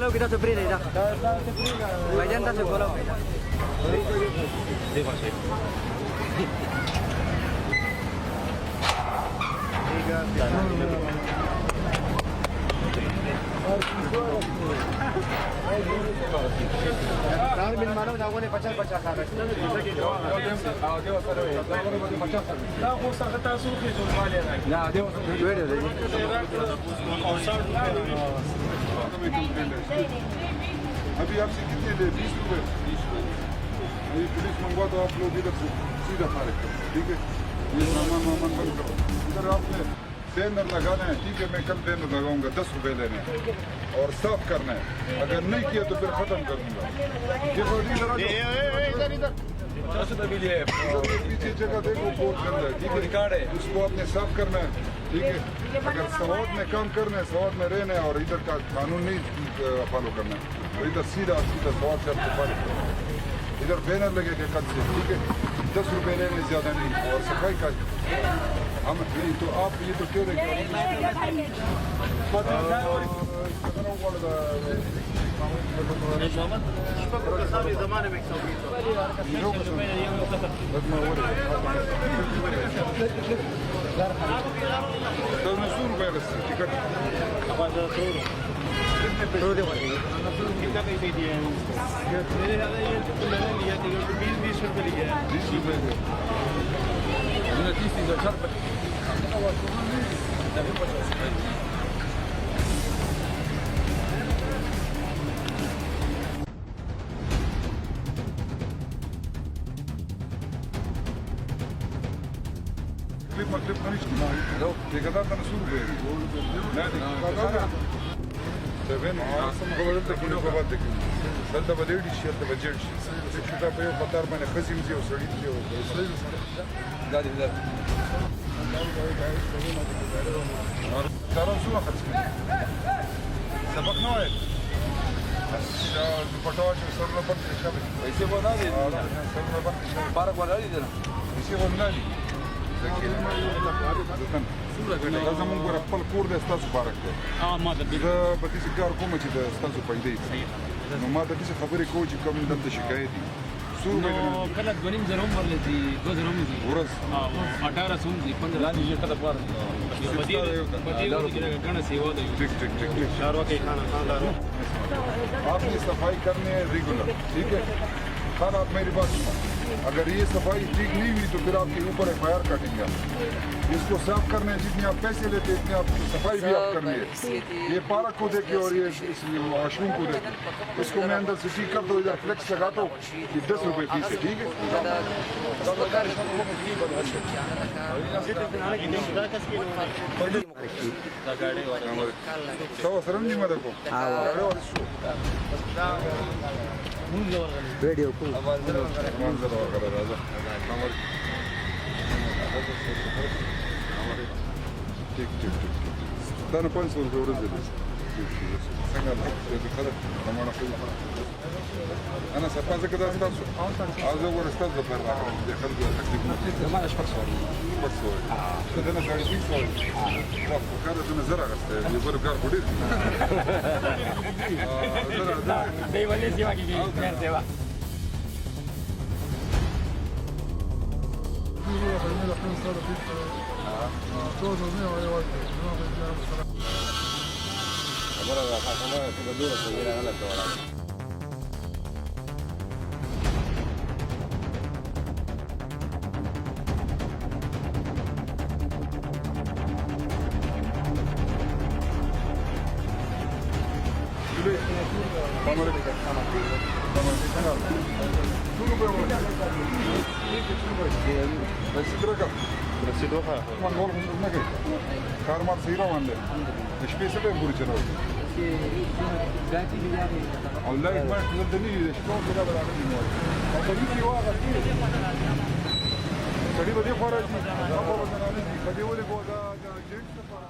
Pulau kita seperti dah. Bagian dah sepulau. Tahun bin mana jauh ni pacar pacar kata. अभी आपसे कितने दे 20 रुपए ये पुलिस मंगवा तो आप लोग इधर से सीधा मारे ठीक है ये सामान बंद करो इधर आपने बैनर लगाना है ठीक है मैं कल बैनर लगाऊंगा 10 रुपए लेने और साफ करना है अगर नहीं किया तो फिर खत्म कर दूंगा पीछे जगह देखो बोर्ड करना है ठीक है रिकॉर्ड है उसको आपने साफ करना है ठीक है अगर सवाद में काम करना है सवाद में रहना है और इधर का कानून नहीं फॉलो करना है तो इधर सीधा सवाद से आपको फॉलो करना है इधर बैनर लगेगा कल से ठीक है 10 रुपए लेने ज़्यादा नहीं और सफाई का हम नहीं तो आप ये तो क्यों Clip ne kadar tane su veriyor? Nerede? Seven, aslında kovalık da kilo kovalık da kilo. Sen de böyle bir şey yaptı, beceri şey. Şu da böyle patar bana kızım diyor, söyleyip diyor. Hadi hadi. Taran su akıt. Sabak ne var? अच्छा दुपट्टा जो सर में बंद है सब ऐसे बना दे सर में बंद है बारह बना दी देना इसे बना दी لازم نقول خپل کور د ستاسو بارک دی ما د دې کار کوم چې د ستاسو پیدا صحیح نو ما د دې خبرې کوم چې کوم دلته شکایت دي سور به کله 2.5 زره عمر لدی 2 زره عمر دي ورس 18 سوم دي 15 لاندې یو کده پار بدیو کنه سیوا دی ټیک شاروا کې खाना आप ये सफाई करनी है रेगुलर ठीक है खाना आप मेरी बात सुनो अगर ये सफाई ठीक नहीं हुई तो फिर आपके ऊपर FIR काटेंगे इसको साफ करने जितने आप पैसे लेते इतने आप सफाई भी आप करनी है ये पार्क को देखे और ये वॉशरूम को देखे इसको मैं अंदर से ठीक कर दो इधर फ्लेक्स लगाता हूँ कि 10 रुपए फीस है ठीक है वीडियो को ठीक दाना 500 रुपये ورز دي څنګه دې خلک زمونه کوي انا سپاسه کده تاسو اوازه ورستاز په راغله د خلکو تکلیف زمونه شپږ سوال دا نه غاړي دي سوال خو کار د نظر غسته یو بل کار وړي دی ولې سیوا کې مېر سیوا Ahora la pasamos de duro que llegan a la hora. رسیدوها من ول نه کوي کارمار سیرا باندې شپې سره پوری چلوي الله یې ما څه دې نه شپه سره راغلی نو او دې یو هغه سړي به دې خوا راځي هغه به زنانه ځي په دې ولې به دا جنټس لپاره